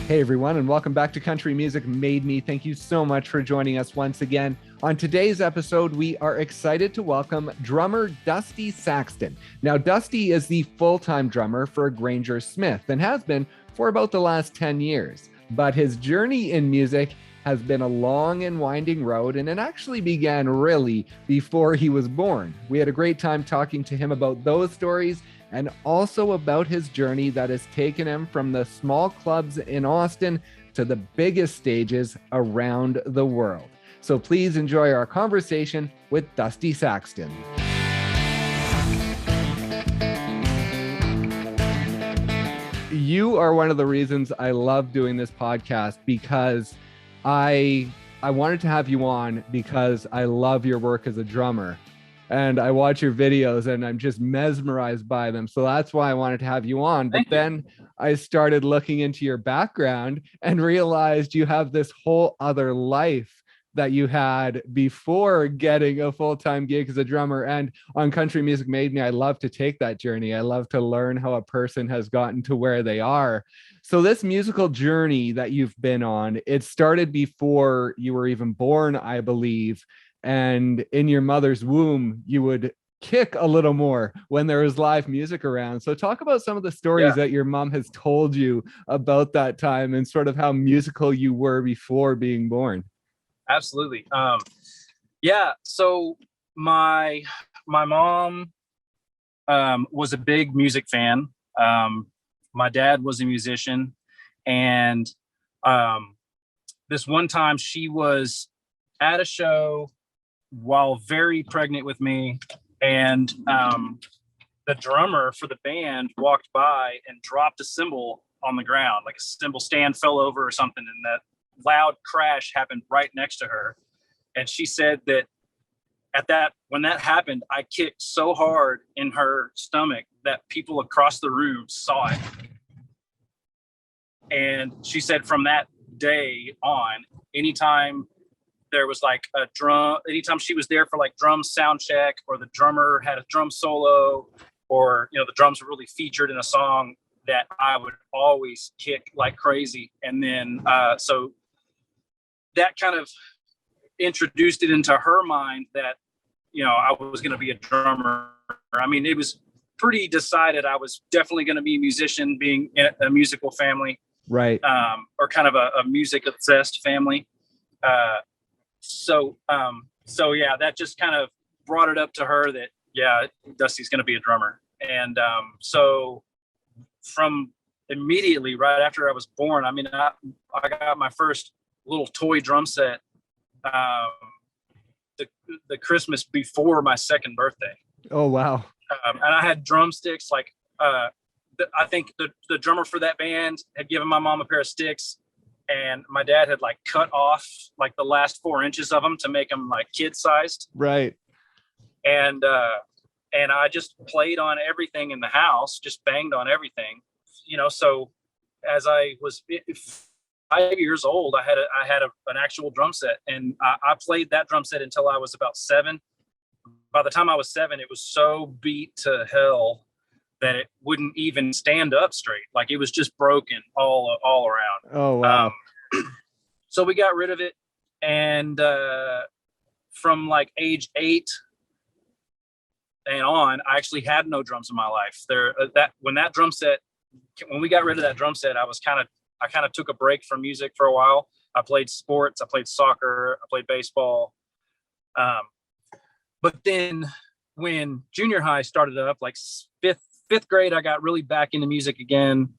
Hey everyone, and welcome back to Country Music Made Me. Thank you so much for joining us once again. On today's episode, we are excited to welcome drummer Dusty Saxton. Now, Dusty is the full-time drummer for Granger Smith and has been for about the last 10 years. But his journey in music has been a long and winding road, and it actually began really before he was born. We had a great time talking to him about those stories and also about his journey that has taken him from the small clubs in Austin to the biggest stages around the world. So please enjoy our conversation with Dusty Saxton. You are one of the reasons I love doing this podcast, because I wanted to have you on because I love your work as a drummer. And I watch your videos and I'm just mesmerized by them. So that's why I wanted to have you on. But then I started looking into your background and realized you have this whole other life that you had before getting a full-time gig as a drummer. And on Country Music Made Me, I love to take that journey. I love to learn how a person has gotten to where they are. So this musical journey that you've been on, it started before you were even born, I believe. And in your mother's womb, you would kick a little more when there was live music around. So talk about some of the stories that your mom has told you about that time and sort of how musical you were before being born. Absolutely. So my mom was a big music fan. My dad was a musician, and this one time she was at a show while very pregnant with me, and the drummer for the band walked by and dropped a cymbal on the ground, like a cymbal stand fell over or something, and that loud crash happened right next to her. And she said that when that happened, I kicked so hard in her stomach that people across the room saw it. And she said from that day on, anytime there was like a drum, anytime she was there for like drum sound check, or the drummer had a drum solo, or, the drums were really featured in a song, that I would always kick like crazy. And then, so that kind of introduced it into her mind that, I was going to be a drummer. I mean, it was pretty decided I was definitely going to be a musician, being in a musical family. Right. Or kind of a music obsessed family. So that just kind of brought it up to her that, Dusty's going to be a drummer. And so from immediately right after I was born, I mean, I got my first little toy drum set the Christmas before my second birthday. Oh, wow. And I had drumsticks, like I think the drummer for that band had given my mom a pair of sticks, and my dad had like cut off like the last 4 inches of them to make them like kid sized. Right. And I just played on everything in the house, just banged on everything, so as I was 5 years old, I had an actual drum set, and I played that drum set until I was about 7. By the time I was 7, it was so beat to hell that it wouldn't even stand up straight. Like it was just broken all around. Oh, wow. So we got rid of it. And from like age 8 and on, I actually had no drums in my life. When we got rid of that drum set, I kind of took a break from music for a while. I played sports. I played soccer. I played baseball. But then when junior high started up, like fifth grade, I got really back into music again.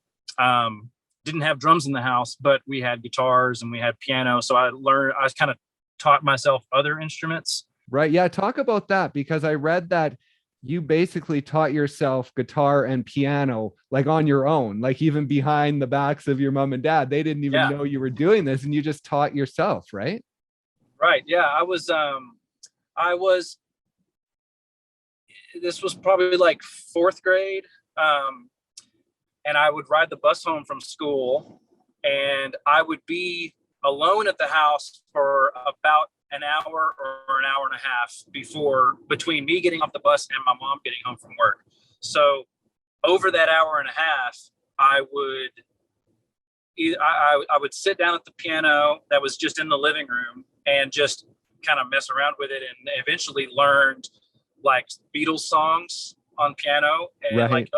Didn't have drums in the house, but we had guitars and we had piano. So I kind of taught myself other instruments. Right. Yeah. Talk about that, because I read that you basically taught yourself guitar and piano, like on your own, like even behind the backs of your mom and dad. They didn't even know you were doing this, and you just taught yourself, right? Right. Yeah. This was probably like 4th grade. And I would ride the bus home from school, and I would be alone at the house for about an hour or an hour and a half between me getting off the bus and my mom getting home from work. So over that hour and a half, I would I would sit down at the piano that was just in the living room and just kind of mess around with it, and eventually learned like Beatles songs on piano and Right. like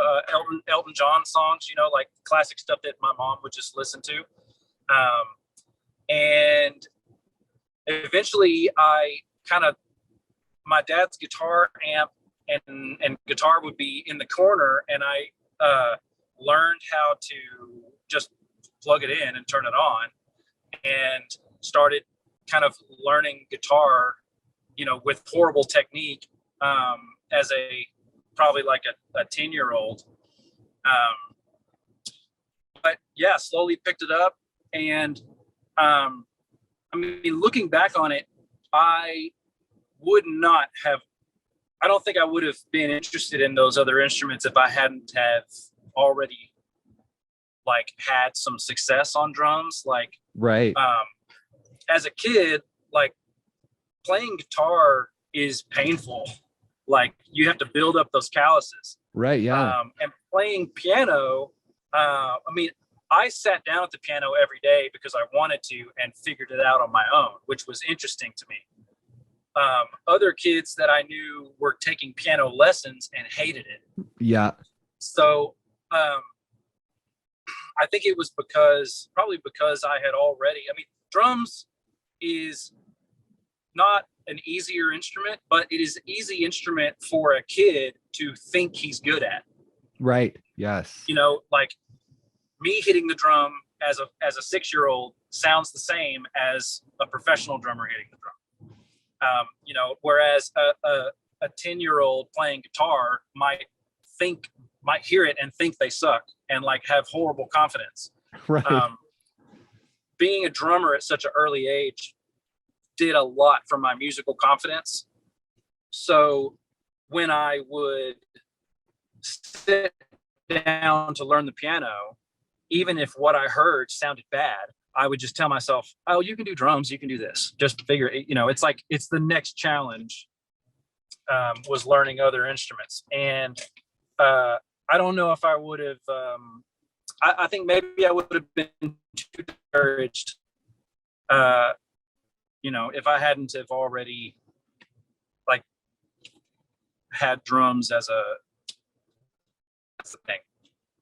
Elton John songs, you know, like classic stuff that my mom would just listen to. And eventually my dad's guitar amp and guitar would be in the corner, and I learned how to just plug it in and turn it on, and started kind of learning guitar, you know, with horrible technique, as probably like a 10-year-old. But yeah, slowly picked it up. And I mean, looking back on it, I don't think I would have been interested in those other instruments if I hadn't have already like had some success on drums. Like, Right. As a kid, like playing guitar is painful. Like you have to build up those calluses. Right. Yeah. And playing piano, I mean, I sat down at the piano every day because I wanted to and figured it out on my own, which was interesting to me. Other kids that I knew were taking piano lessons and hated it. Yeah. So I think it was probably because I had already, I mean, drums is not an easier instrument, but it is an easy instrument for a kid to think he's good at. Right. Yes. You know, like me hitting the drum as a 6-year-old sounds the same as a professional drummer hitting the drum. You know, whereas a 10-year-old playing guitar might hear it and think they suck and like have horrible confidence. Right. Being a drummer at such an early age did a lot for my musical confidence. So when I would sit down to learn the piano, even if what I heard sounded bad, I would just tell myself, oh, you can do drums, you can do this. Just figure it, you know, it's like, it's the next challenge, was learning other instruments. And I don't know if I would have, I think maybe I would have been too discouraged, you know, if I hadn't have already like had drums as that's the thing.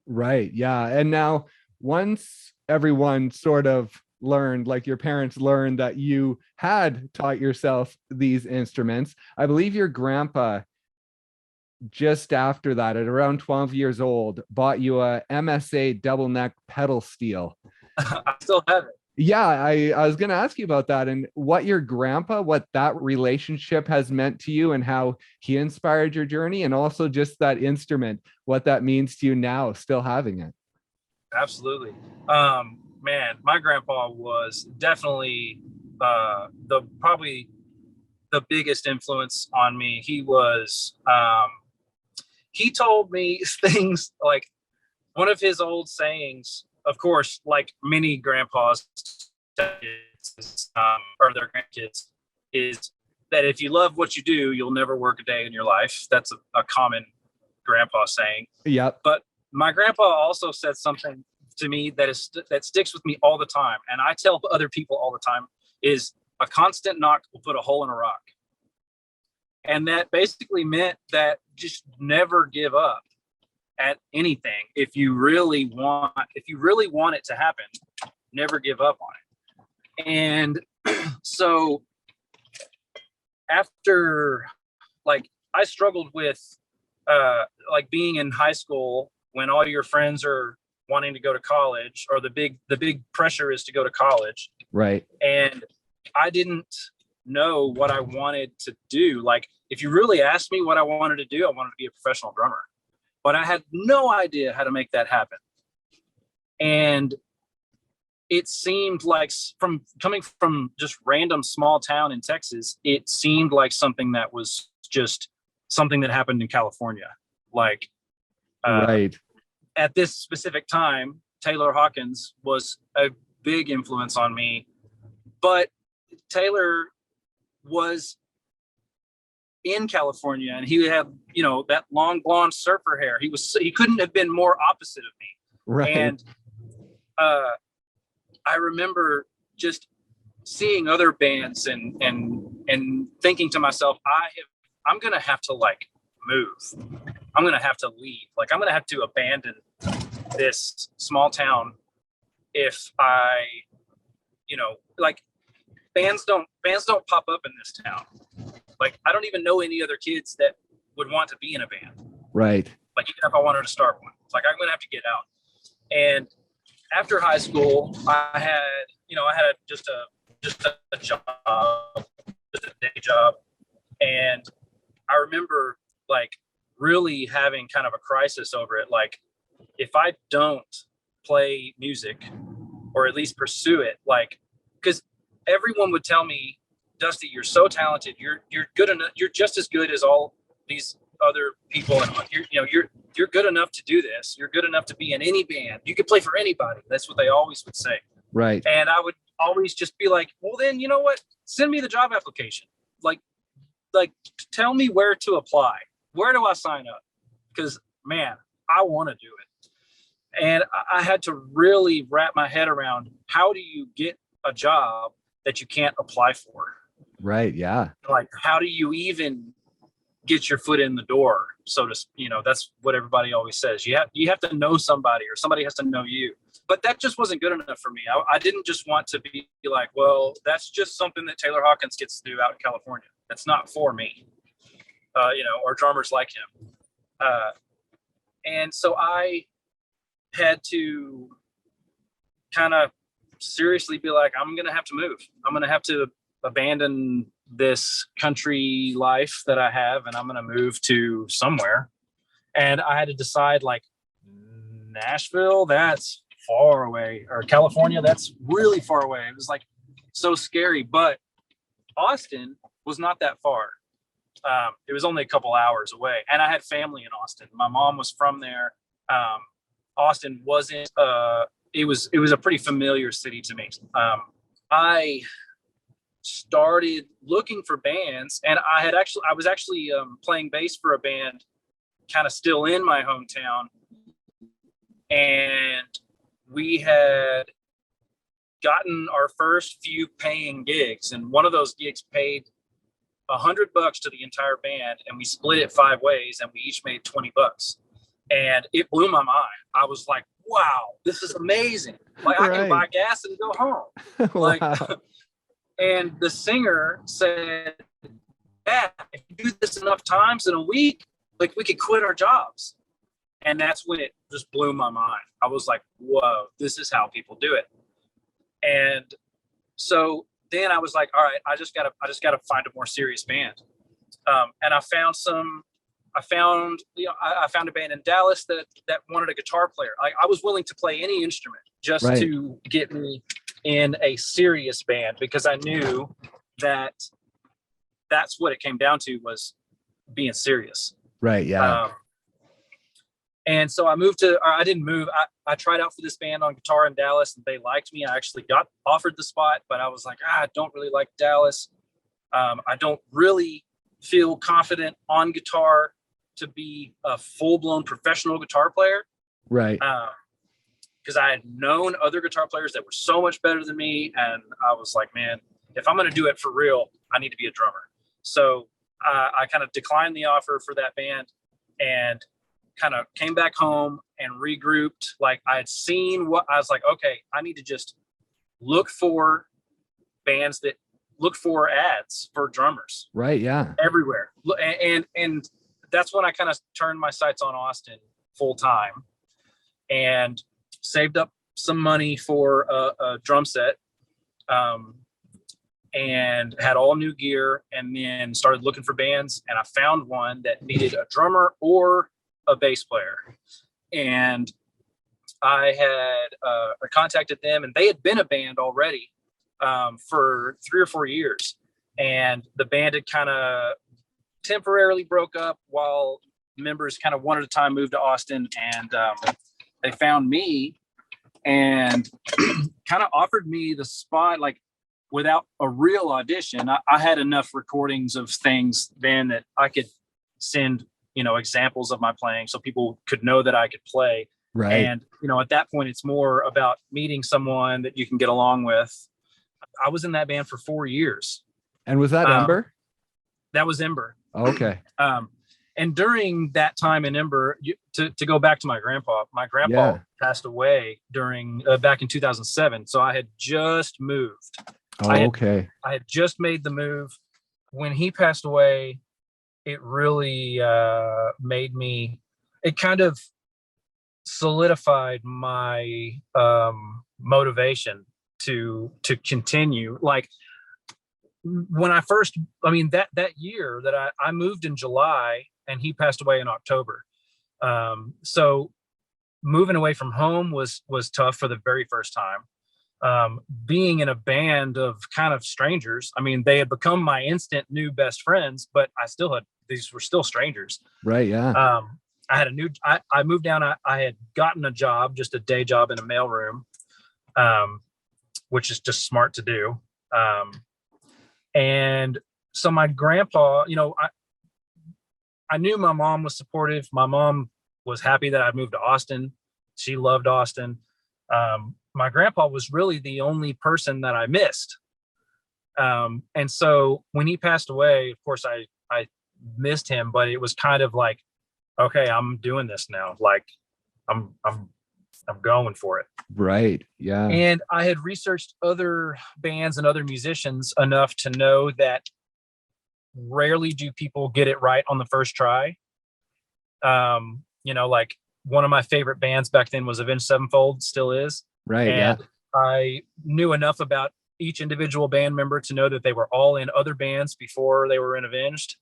Right. Yeah. And now once everyone sort of learned, like your parents learned that you had taught yourself these instruments, I believe your grandpa just after that at around 12 years old bought you a MSA double neck pedal steel. I still have it. Yeah, I was going to ask you about that and what that relationship has meant to you and how he inspired your journey, and also just that instrument, what that means to you now, still having it. Absolutely. Man, my grandpa was definitely probably the biggest influence on me. He was, he told me things like one of his old sayings, of course, like many grandpas or their grandkids, is that if you love what you do, you'll never work a day in your life. That's a common grandpa saying. Yep. But my grandpa also said something to me that sticks with me all the time, and I tell other people all the time, is a constant knock will put a hole in a rock. And that basically meant that just never give up at anything. If you really want it to happen, never give up on it. And so after, like, I struggled with like being in high school when all your friends are wanting to go to college, or the big pressure is to go to college. Right. And I didn't know what I wanted to do. Like, if you really asked me what I wanted to do, I wanted to be a professional drummer, but I had no idea how to make that happen. And it seemed like, from coming from just random small town in Texas, it seemed like something that was just something that happened in California. Like, right. At this specific time, Taylor Hawkins was a big influence on me, but Taylor was in California and he had, you know, that long blonde surfer hair. He couldn't have been more opposite of me. Right. And I remember just seeing other bands and thinking to myself, I'm going to have to like move. I'm going to have to leave. Like I'm going to have to abandon this small town if I, like bands don't pop up in this town. Like I don't even know any other kids that would want to be in a band. Right. Like even if I wanted to start one, it's like I'm going to have to get out. And after high school, I had just a job, just a day job. And I remember like really having kind of a crisis over it. Like if I don't play music or at least pursue it, like, because everyone would tell me, Dusty, you're so talented. You're good enough. You're just as good as all these other people. And you're good enough to do this. You're good enough to be in any band. You could play for anybody. That's what they always would say. Right. And I would always just be like, well, then, you know what? Send me the job application. Like tell me where to apply. Where do I sign up? Because man, I want to do it. And I had to really wrap my head around, how do you get a job that you can't apply for? Right. Yeah. Like, how do you even get your foot in the door? So to, that's what everybody always says. You have to know somebody, or somebody has to know you. But that just wasn't good enough for me. I didn't just want to be like, well, that's just something that Taylor Hawkins gets to do out in California. That's not for me, or drummers like him. And so I had to kind of seriously be like, I'm going to have to move. I'm going to have to abandon this country life that I have, and I'm going to move to somewhere. And I had to decide, like, Nashville, that's far away, or California, that's really far away. It was like so scary. But Austin was not that far. It was only a couple hours away, and I had family in Austin. My mom was from there. Austin wasn't. It was a pretty familiar city to me. I started looking for bands, and I was actually playing bass for a band, kind of still in my hometown, and we had gotten our first few paying gigs, and one of those gigs paid $100 to the entire band, and we split it 5 ways, and we each made $20, and it blew my mind. I was like, wow, this is amazing. Like, right. I can buy gas and go home. Like, wow. And the singer said, yeah, if you do this enough times in a week, like, we could quit our jobs. And that's when it just blew my mind. I was like, whoa, this is how people do it. And so then I was like, all right, I just gotta find a more serious band. And I found a band in Dallas that wanted a guitar player. I was willing to play any instrument just right. to get me in a serious band, because I knew that that's what it came down to, was being serious. Right. Yeah. And so I didn't move. I tried out for this band on guitar in Dallas, and they liked me. I actually got offered the spot, but I was like, I don't really like Dallas. I don't really feel confident on guitar to be a full-blown professional guitar player. Right. Because I had known other guitar players that were so much better than me. And I was like, man, if I'm going to do it for real, I need to be a drummer. So I kind of declined the offer for that band and kind of came back home and regrouped. Like, I had seen what I was like, okay, I need to just look for bands that look for ads for drummers. Right. Yeah. Everywhere. And that's when I kind of turned my sights on Austin full time, and saved up some money for a drum set, and had all new gear, and then started looking for bands. And I found one that needed a drummer or a bass player. And I had contacted them, and they had been a band already for 3 or 4 years. And the band had kind of temporarily broke up while members kind of one at a time moved to Austin. And they found me and kind of offered me the spot, like, without a real audition. I had enough recordings of things then that I could send, examples of my playing so people could know that I could play. Right. And, at that point, it's more about meeting someone that you can get along with. I was in that band for 4 years. And was that Ember? That was Ember. Okay. And during that time in Ember, to go back to my grandpa passed away during back in 2007. So I had just moved. Okay. I had just made the move. When he passed away, it really it kind of solidified my motivation to continue. Like when I first, that year that I moved in July and he passed away in October. So moving away from home was tough for the very first time. Being in a band of kind of strangers. They had become my instant new best friends, but these were still strangers. Right. Yeah. I moved down. I had gotten a job, just a day job in a mailroom, which is just smart to do. And so my grandpa, I knew my mom was supportive. My mom was happy that I moved to Austin. She loved Austin. My grandpa was really the only person that I missed. And so when he passed away, of course, I missed him, but it was kind of like, okay, I'm doing this now. Like I'm going for it. Right. Yeah. And I had researched other bands and other musicians enough to know that rarely do people get it right on the first try. Like one of my favorite bands back then was Avenged Sevenfold, still is. Right. And yeah. I knew enough about each individual band member to know that they were all in other bands before they were in Avenged.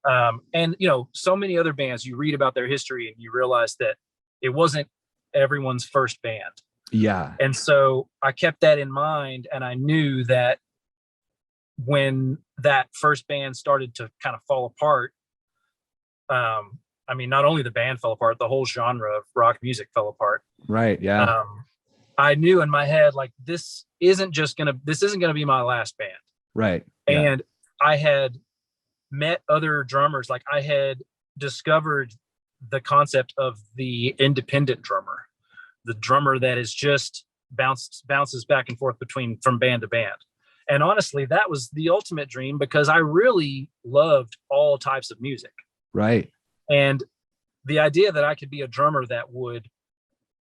And so many other bands, you read about their history and you realize that it wasn't everyone's first band. Yeah. And so I kept that in mind, and I knew that when that first band started to kind of fall apart, not only the band fell apart, the whole genre of rock music fell apart. Right. Yeah. I knew in my head, like, this isn't gonna be my last band. Right. Yeah. And I had met other drummers. Like, I had discovered the concept of the independent drummer, the drummer that is just bounces back and forth from band to band. And honestly, that was the ultimate dream, because I really loved all types of music. Right. And the idea that I could be a drummer that would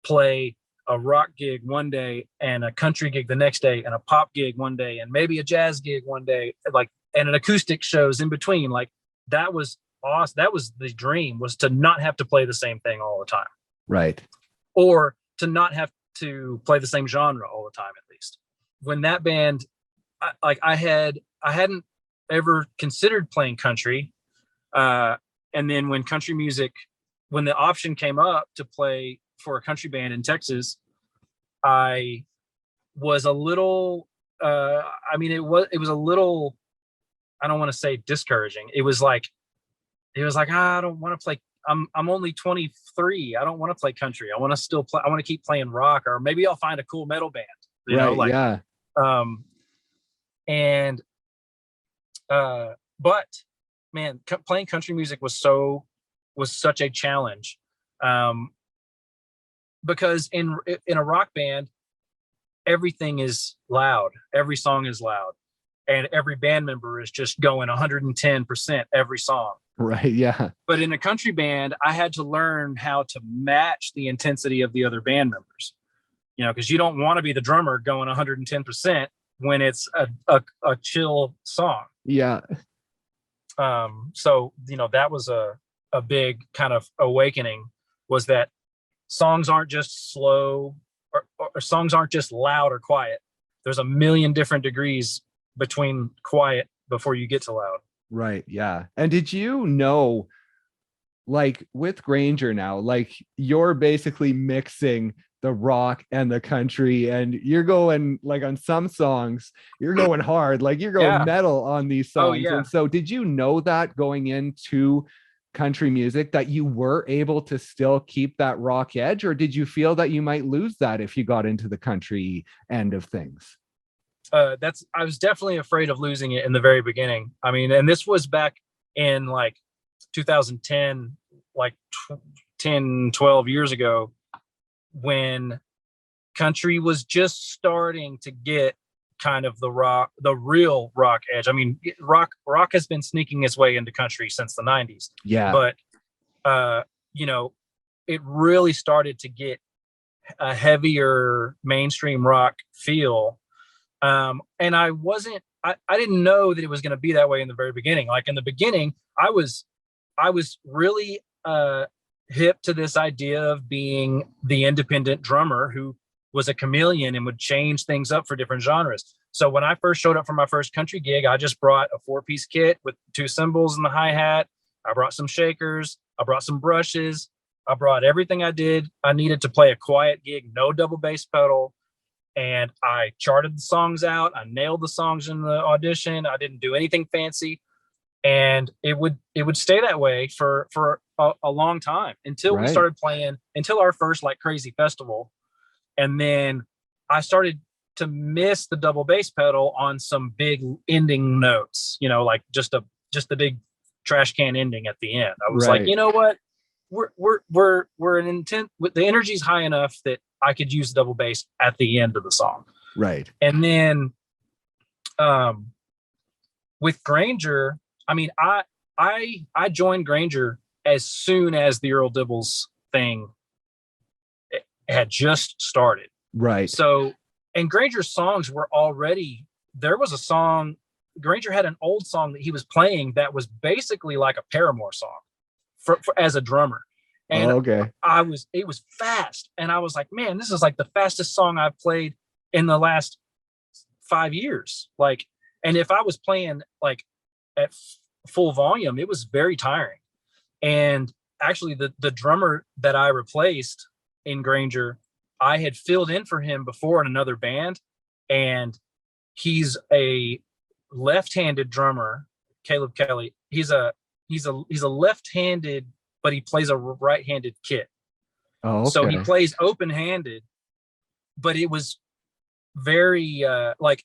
play a rock gig one day and a country gig the next day and a pop gig one day and maybe a jazz gig one day, like, and an acoustic shows in between, like, that was awesome. That was the dream, was to not have to play the same thing all the time. Right. Or to not have to play the same genre all the time, at least. When that band, I hadn't ever considered playing country. And then when the option came up to play for a country band in Texas, I was a little, it was a little, I don't want to say discouraging. It was like, I don't want to play. I'm only 23. I don't want to play country. I want to keep playing rock, or maybe I'll find a cool metal band, Yeah. But man, playing country music was such a challenge. Because in a rock band, everything is loud. Every song is loud. And every band member is just going 110% every song. Right. Yeah. But in a country band, I had to learn how to match the intensity of the other band members. Because you don't want to be the drummer going 110% when it's a chill song. Yeah. So, that was a big kind of awakening, was that songs aren't just slow or songs aren't just loud or quiet. There's a million different degrees between quiet before you get to loud. Right. Yeah. And did you know, like, with Granger now, like, you're basically mixing the rock and the country, and you're going, like, on some songs, you're going hard, like, you're going metal on these songs. Oh, yeah. And so did you know that going into country music, that you were able to still keep that rock edge, or did you feel that you might lose that if you got into the country end of things? I was definitely afraid of losing it in the very beginning. And this was back in like 2010, like 10, 12 years ago. when country was just starting to get kind of the real rock edge. I mean, rock has been sneaking its way into country since the 90s. Yeah. But you know, it really started to get a heavier mainstream rock feel. And I didn't know that it was going to be that way in the very beginning. Like in the beginning, I was really hip to this idea of being the independent drummer who was a chameleon and would change things up for different genres. So when I first showed up for my first country gig, I just brought a 4-piece kit with 2 cymbals and the hi-hat. I brought some shakers. I brought some brushes. I brought everything I needed to play a quiet gig, no double bass pedal. And I charted the songs out. I nailed the songs in the audition. I didn't do anything fancy. And it would stay that way for a long time until we started playing, until our first like crazy festival. And then I started to miss the double bass pedal on some big ending notes, you know, like just the big trash can ending at the end. I was like, you know what? We're an intent. The energy's high enough that I could use double bass at the end of the song. Right. And then with Granger, I mean, I joined Granger as soon as the Earl Dibbles thing had just started. Right. So, and Granger's songs were already, there was a song, Granger had an old song that he was playing that was basically like a Paramore song for as a drummer. And it was fast. And I was like, man, this is like the fastest song I've played in the last 5 years. Like, and if I was playing like at full volume, it was very tiring. And actually the drummer that I replaced in Granger, I had filled in for him before in another band, and he's a left-handed drummer, Caleb Kelly. He's a left-handed, but he plays a right-handed kit. Oh, okay. So he plays open-handed, but it was very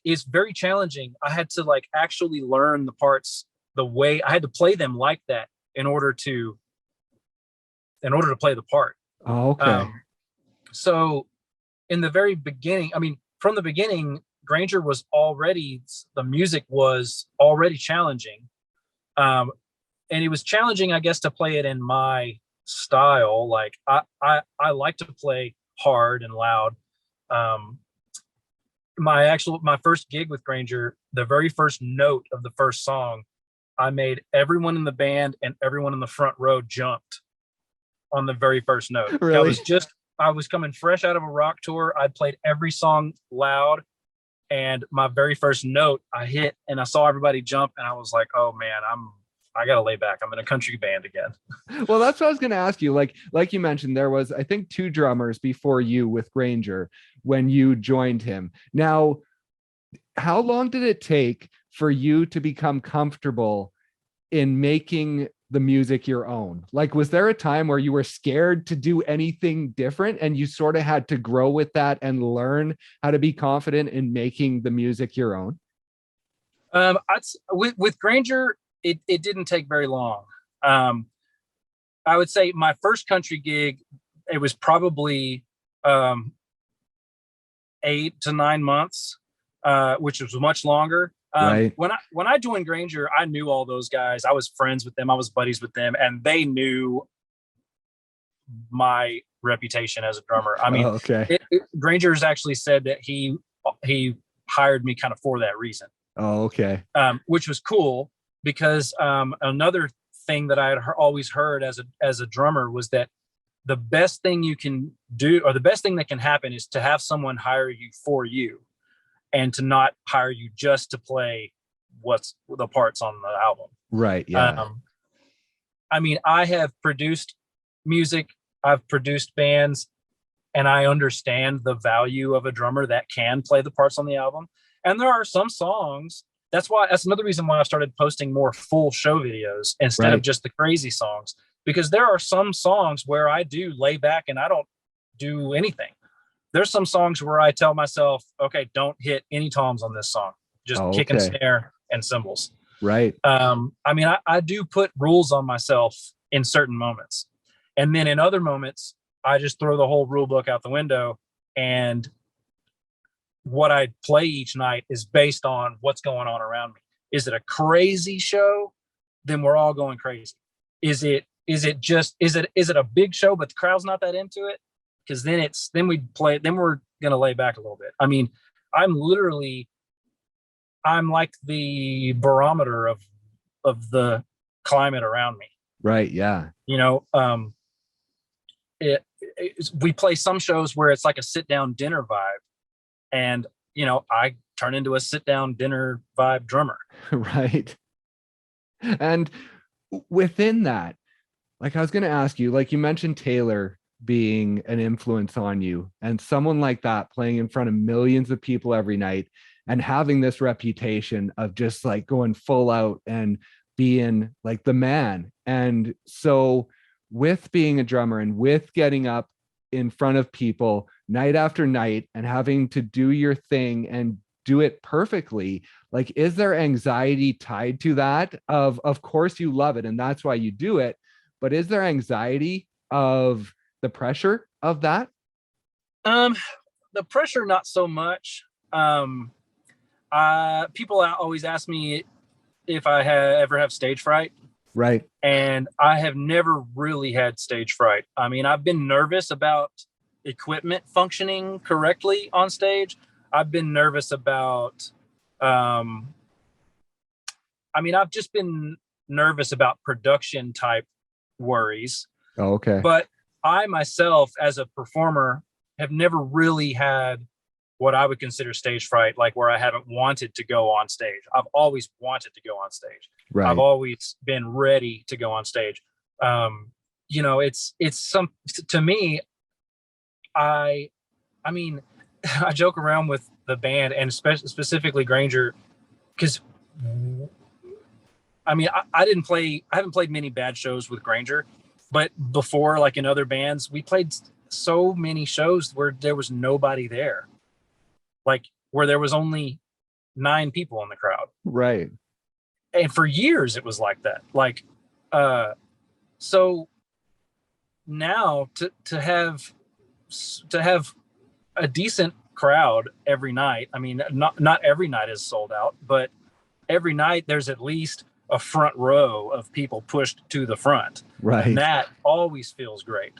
it's very challenging. I had to like actually learn the parts the way I had to play them like that in order to play the part. Oh, okay. So in the very beginning, I mean, from the beginning, Granger was already, the music was already challenging. And it was challenging, I guess, to play it in my style. Like I like to play hard and loud. My first gig with Granger, the very first note of the first song, I made everyone in the band and everyone in the front row jumped on the very first note. Really? I was coming fresh out of a rock tour. I'd played every song loud, and my very first note I hit and I saw everybody jump, and I was like, oh man, I gotta lay back. I'm in a country band again. Well, that's what I was going to ask you. Like you mentioned, there was, I think, 2 drummers before you with Granger when you joined him. Now, how long did it take for you to become comfortable in making the music your own? Like, was there a time where you were scared to do anything different and you sort of had to grow with that and learn how to be confident in making the music your own? With Granger, it didn't take very long. I would say my first country gig, it was probably 8 to 9 months, which was much longer. Right. When I joined Granger, I knew all those guys. I was friends with them. I was buddies with them, and they knew my reputation as a drummer. I mean, Granger's actually said that he hired me kind of for that reason. Oh, okay. Which was cool because another thing that I had always heard as a drummer was that the best thing you can do, or the best thing that can happen, is to have someone hire you for you, and to not hire you just to play what's the parts on the album. Right. Yeah. I mean, I have produced music, I've produced bands, and I understand the value of a drummer that can play the parts on the album. And there are some songs, that's another reason why I started posting more full show videos instead of just the crazy songs, because there are some songs where I do lay back and I don't do anything. There's some songs where I tell myself, okay, don't hit any toms on this song. Just kick and snare and cymbals. Right. I mean, I do put rules on myself in certain moments. And then in other moments, I just throw the whole rule book out the window, and what I play each night is based on what's going on around me. Is it a crazy show? Then we're all going crazy. Is it a big show but the crowd's not that into it? Because then we're gonna lay back a little bit. I mean, I'm like the barometer of the climate around me. Right. Yeah. You know, we play some shows where it's like a sit down dinner vibe, and you know, I turn into a sit down dinner vibe drummer. Right. And within that, like I was going to ask you, like you mentioned Taylor being an influence on you, and someone like that playing in front of millions of people every night and having this reputation of just like going full out and being like the man. And so with being a drummer and with getting up in front of people night after night and having to do your thing and do it perfectly, like, is there anxiety tied to that? Of course you love it and that's why you do it, but is there anxiety of the pressure of that? The pressure, not so much. People always ask me if I ever have stage fright. Right. And I have never really had stage fright. I mean, I've been nervous about equipment functioning correctly on stage. I've been nervous about, I've just been nervous about production type worries. Oh, okay. But I myself, as a performer, have never really had what I would consider stage fright, like where I haven't wanted to go on stage. I've always wanted to go on stage. Right. I've always been ready to go on stage. You know, it's some, to me, I mean, I joke around with the band and specifically Granger, because I mean, I haven't played many bad shows with Granger, but before, like in other bands, we played so many shows where there was nobody there, like where there was only 9 people in the crowd. Right. And for years it was like that. Like, so now to have a decent crowd every night. I mean, not every night is sold out, but every night there's at least a front row of people pushed to the front. Right. And that always feels great.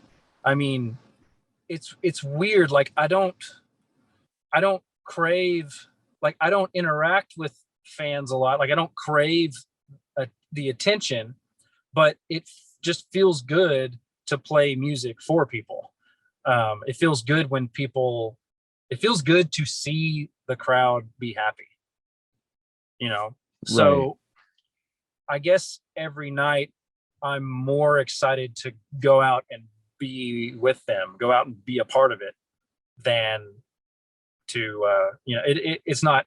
I mean, it's weird. Like I don't crave, like I don't interact with fans a lot. Like I don't crave the attention, but it just feels good to play music for people. It feels good it feels good to see the crowd be happy, you know? So right. I guess every night I'm more excited to go out and be with them, go out and be a part of it than to, it's not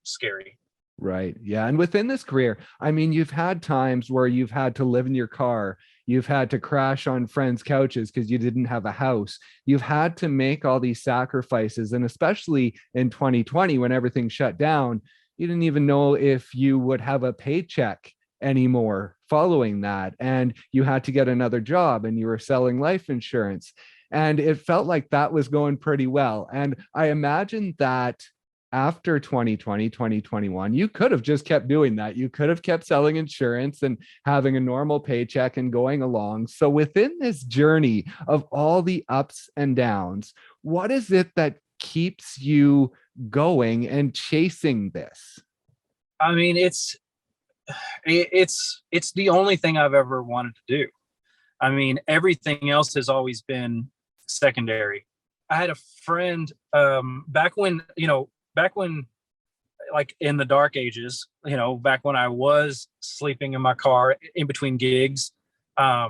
scary. Right. Yeah. And within this career, I mean, you've had times where you've had to live in your car. You've had to crash on friends' couches because you didn't have a house. You've had to make all these sacrifices. And especially in 2020, when everything shut down, you didn't even know if you would have a paycheck anymore following that. And you had to get another job and you were selling life insurance. And it felt like that was going pretty well. And I imagine that after 2020, 2021, you could have just kept doing that. You could have kept selling insurance and having a normal paycheck and going along. So within this journey of all the ups and downs, what is it that keeps you going and chasing this? I mean, it's the only thing I've ever wanted to do. I mean, everything else has always been secondary. I had a friend back when like in the dark ages, back when I was sleeping in my car in between gigs. I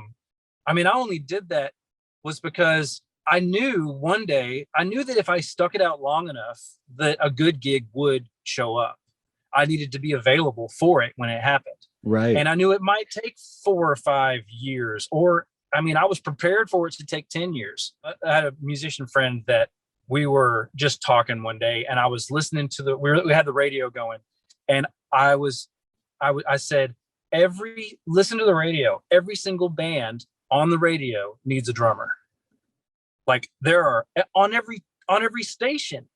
mean, I only did that was because I knew that if I stuck it out long enough, that a good gig would show up. I needed to be available for it when it happened. Right. And I knew it might take 4 or 5 years, I was prepared for it to take 10 years. I had a musician friend that we were just talking one day, and I was listening to we had the radio going, and I said, listen to the radio. Every single band on the radio needs a drummer. Like there are on every station,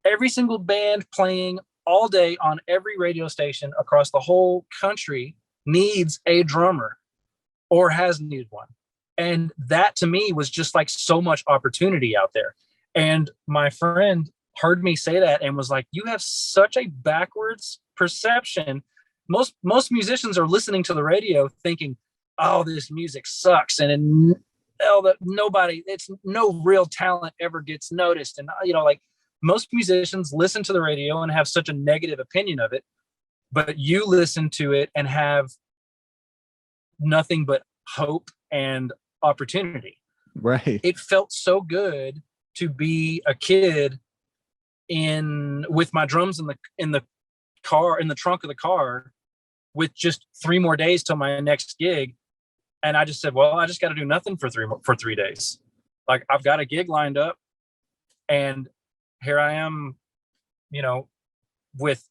every single band playing all day on every radio station across the whole country needs a drummer or has needed one. And that to me was just like so much opportunity out there. And my friend heard me say that and was like, you have such a backwards perception. Most musicians are listening to the radio thinking, oh, this music sucks. And it's no real talent ever gets noticed. And, like most musicians listen to the radio and have such a negative opinion of it, but you listen to it and have nothing but hope and opportunity. Right. It felt so good to be a kid with my drums in the car, in the trunk of the car, with just 3 more days till my next gig. And I just said, well, I just got to do nothing for 3 days. Like I've got a gig lined up and here I am, with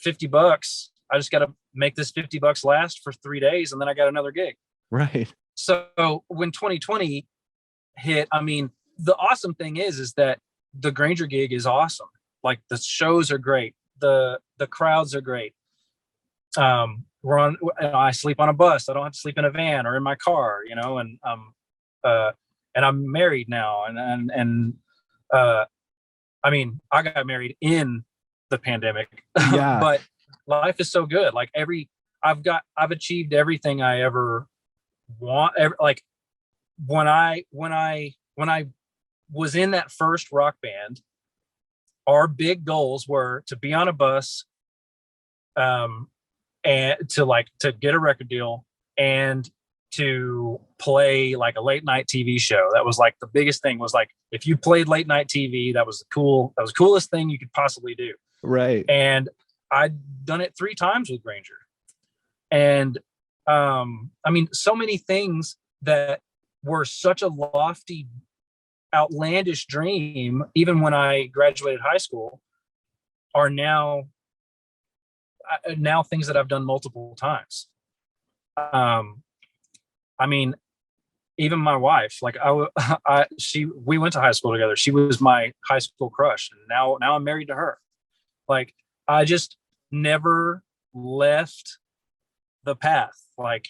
$50. I just got to make this $50 last for 3 days. And then I got another gig. Right. So when 2020 hit, I mean, the awesome thing is that the Granger gig is awesome. Like the shows are great. The crowds are great. I sleep on a bus. I don't have to sleep in a van or in my car, and I'm married now. And I mean, I got married in the pandemic, Yeah. but life is so good. Like I've achieved everything I ever want. Like when I was in that first rock band, our big goals were to be on a bus, and to get a record deal and to play like a late night TV show. That was like the biggest thing, was like, if you played late night TV, that was the coolest thing you could possibly do. Right. And I'd done it 3 times with Granger. And I mean, so many things that were such a lofty, outlandish dream, even when I graduated high school, are now things that I've done multiple times. I mean, even my wife, like we went to high school together. She was my high school crush, and now I'm married to her. Like I just never left the path. Like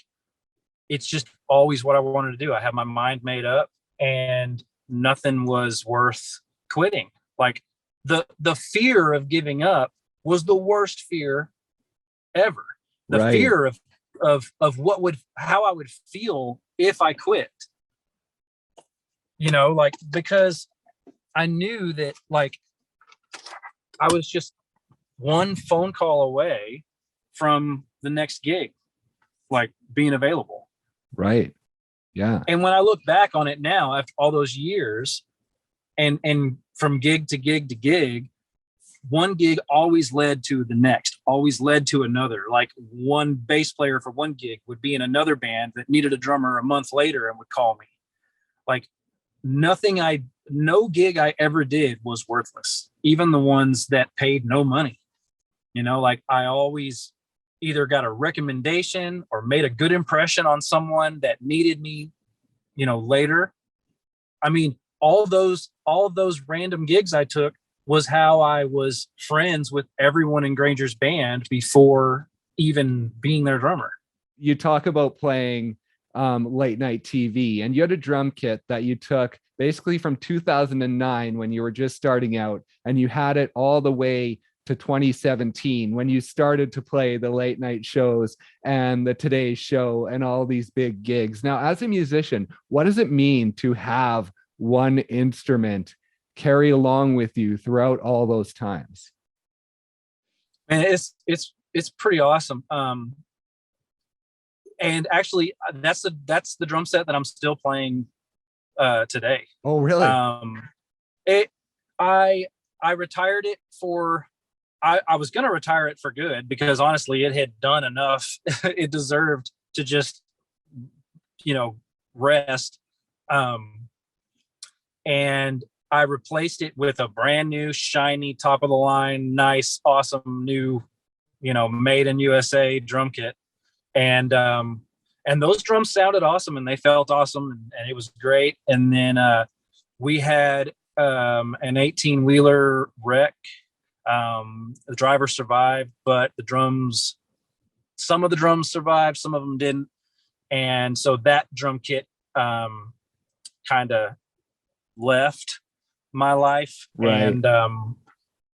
it's just always what I wanted to do. I had my mind made up, and nothing was worth quitting. Like the fear of giving up was the worst fear ever. The Right. fear of how I would feel if I quit. Like, because I knew that like I was just one phone call away from the next gig, like being available. Right. Yeah. And when I look back on it now, after all those years, and from gig to gig to gig, one gig always led to the next, always led to another. Like one bass player for one gig would be in another band that needed a drummer a month later and would call me. Like no gig I ever did was worthless. Even the ones that paid no money. Like I always either got a recommendation or made a good impression on someone that needed me, later. I mean, all of those random gigs I took was how I was friends with everyone in Granger's band before even being their drummer. You talk about playing late night TV, and you had a drum kit that you took basically from 2009 when you were just starting out, and you had it all the way to 2017 when you started to play the late night shows and the Today Show and all these big gigs. Now, as a musician, what does it mean to have one instrument carry along with you throughout all those times? And it's pretty awesome. And actually that's the drum set that I'm still playing today. Oh, really? I retired it for, I was going to retire it for good because honestly it had done enough. It deserved to just, rest. And I replaced it with a brand new, shiny, top of the line, nice, awesome new, made in USA drum kit. And those drums sounded awesome and they felt awesome and it was great. And then we had an 18-wheeler wreck. The driver survived, but some of the drums survived, some of them didn't. And so that drum kit kind of left my life. Right. And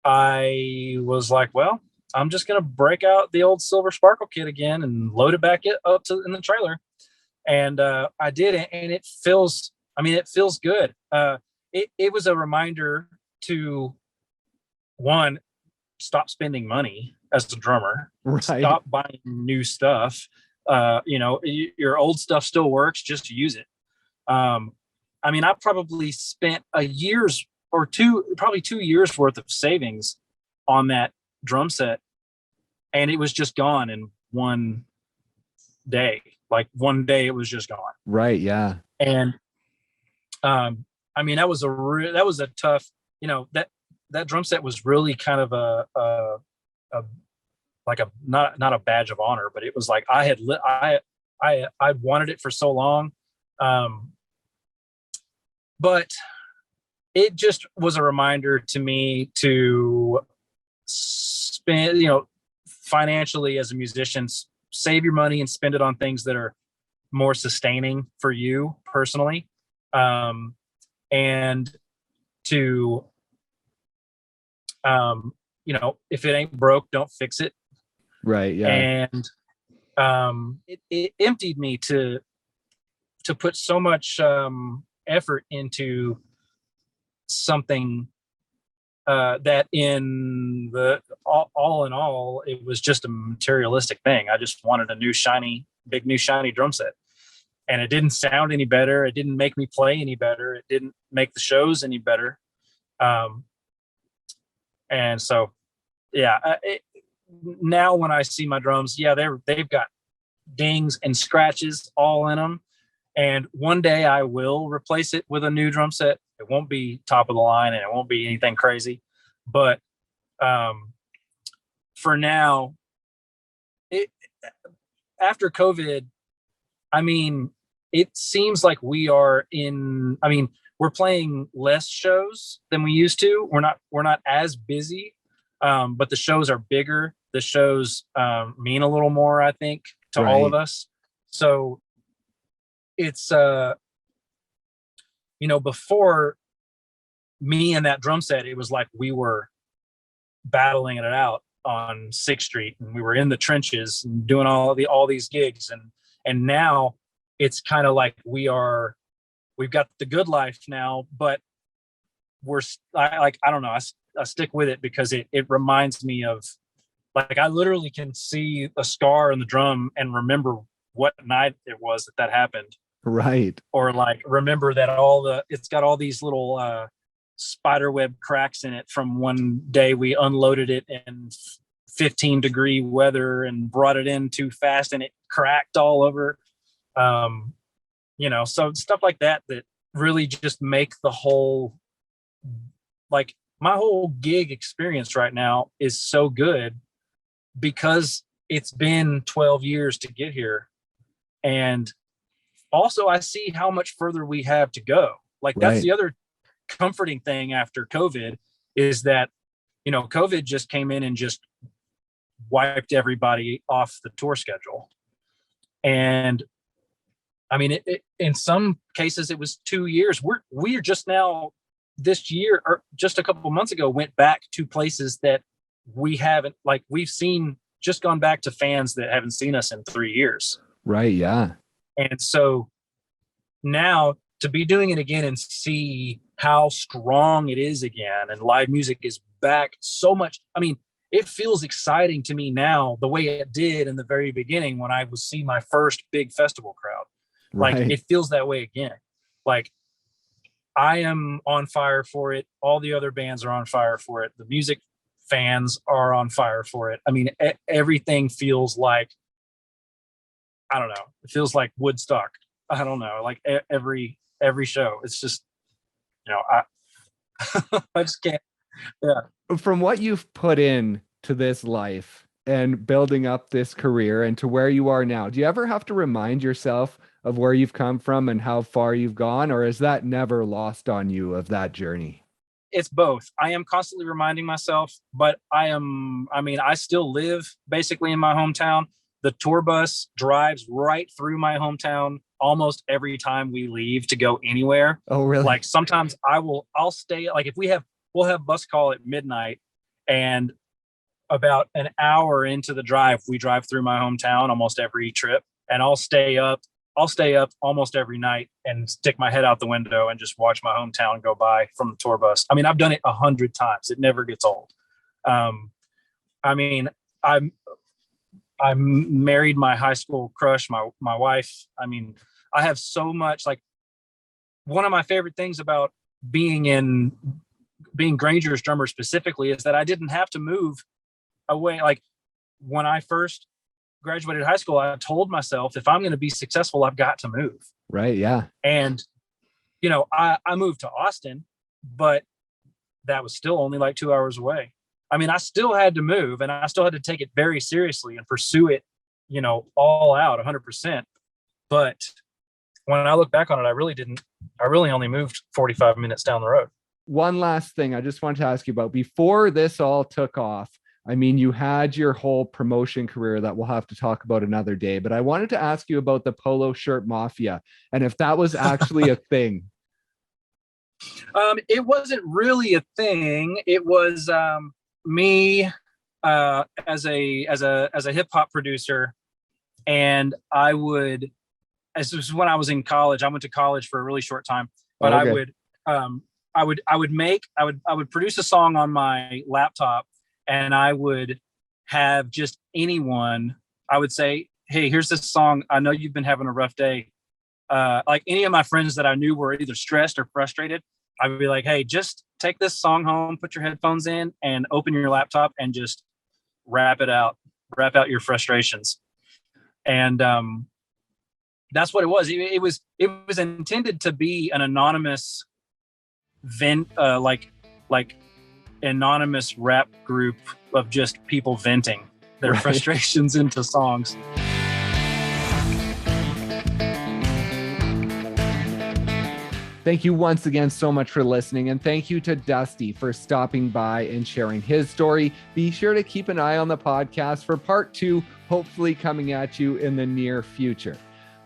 I was like, well, I'm just going to break out the old Silver Sparkle kit again and load it back up in the trailer. And I did it, and it feels good. It was a reminder to, one, stop spending money as a drummer, Right. stop buying new stuff. Your old stuff still works, just use it. I probably spent a year's or probably 2 years worth of savings on that drum set, and it was just gone in one day. Like one day it was just gone. Right. Yeah. And that was a tough, that drum set was really kind of a not a badge of honor, but it was like I wanted it for so long. But it just was a reminder to me to spend, financially as a musician, save your money and spend it on things that are more sustaining for you personally. And to, if it ain't broke, don't fix it. Right. Yeah. And it emptied me to put so much effort into something that in the all in all, it was just a materialistic thing. I just wanted a big new shiny drum set, and it didn't sound any better. It didn't make me play any better. It didn't make the shows any better. And so, yeah, now when I see my drums, yeah, they've got dings and scratches all in them. And one day I will replace it with a new drum set. It won't be top of the line, and it won't be anything crazy. But for now, after COVID, it seems like we're playing less shows than we used to. We're not as busy, but the shows are bigger. The shows mean a little more, I think, to all of us. So it's before me and that drum set, it was like we were battling it out on 6th Street, and we were in the trenches and doing all these gigs, and now it's kind of like we've got the good life now, but I don't know, I stick with it because it reminds me of, like, I literally can see a scar in the drum and remember what night it was that happened. Right. Or like remember that it's got all these little spiderweb cracks in it from one day we unloaded it in 15-degree weather and brought it in too fast and it cracked all over. So stuff like that really just make the whole, like, my whole gig experience right now is so good because it's been 12 years to get here. And also I see how much further we have to go. Like, that's the other comforting thing after COVID, is that, COVID just came in and just wiped everybody off the tour schedule. And in some cases it was 2 years. We're just now this year, or just a couple of months ago, went back to places that we haven't, like, we've just gone back to fans that haven't seen us in 3 years. Right. Yeah. And so now to be doing it again and see how strong it is again, and live music is back so much. It feels exciting to me now the way it did in the very beginning when I was seeing my first big festival crowd. Like, it feels that way again. Like, I am on fire for it. All the other bands are on fire for it. The music fans are on fire for it. Everything feels like, I don't know. It feels like Woodstock. I don't know. Like every show, it's just, I just can't. Yeah. From what you've put in to this life and building up this career and to where you are now, do you ever have to remind yourself of where you've come from and how far you've gone, or is that never lost on you of that journey? It's both. I am constantly reminding myself, but I still live basically in my hometown. The tour bus drives right through my hometown almost every time we leave to go anywhere. Oh, really? Like sometimes I'll stay, like if we'll have bus call at midnight, and about an hour into the drive, we drive through my hometown almost every trip, and I'll stay up almost every night and stick my head out the window and just watch my hometown go by from the tour bus. I mean, I've done it 100 times. It never gets old. I married my high school crush, my wife. I mean, I have so much, like, one of my favorite things about being Granger's drummer specifically is that I didn't have to move away. Like when I first graduated high school, I told myself, if I'm going to be successful, I've got to move. Right. Yeah. And, I moved to Austin, but that was still only like 2 hours away. I mean, I still had to move, and I still had to take it very seriously and pursue it, all out 100%. But when I look back on it, I really only moved 45 minutes down the road. One last thing I just wanted to ask you about before this all took off. I mean, you had your whole promotion career that we'll have to talk about another day, but I wanted to ask you about the Polo shirt Mafia and if that was actually a thing. It wasn't really a thing. It was me as a hip hop producer, and this was when I was in college. I went to college for a really short time, but okay. I would produce a song on my laptop, and I would have just anyone. I would say, "Hey, here's this song. I know you've been having a rough day." Like any of my friends that I knew were either stressed or frustrated, I would be like, "Hey, just take this song home, put your headphones in, and open your laptop and just rap out your frustrations." And that's what it was. It was intended to be an anonymous like anonymous rap group of just people venting their frustrations into songs. Thank you once again so much for listening, and thank you to Dusty for stopping by and sharing his story. Be sure to keep an eye on the podcast for part 2, hopefully coming at you in the near future.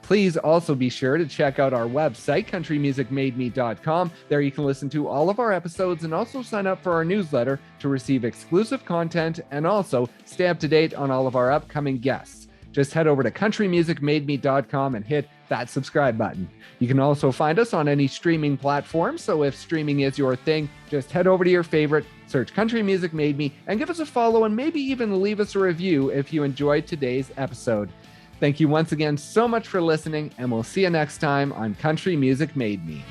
Please also be sure to check out our website, countrymusicmademe.com. There you can listen to all of our episodes and also sign up for our newsletter to receive exclusive content and also stay up to date on all of our upcoming guests. Just head over to countrymusicmademe.com and hit that subscribe button. You can also find us on any streaming platform, so if streaming is your thing, just head over to your favorite, search Country Music Made Me, and give us a follow and maybe even leave us a review if you enjoyed today's episode. Thank you once again so much for listening, and we'll see you next time on Country Music Made Me.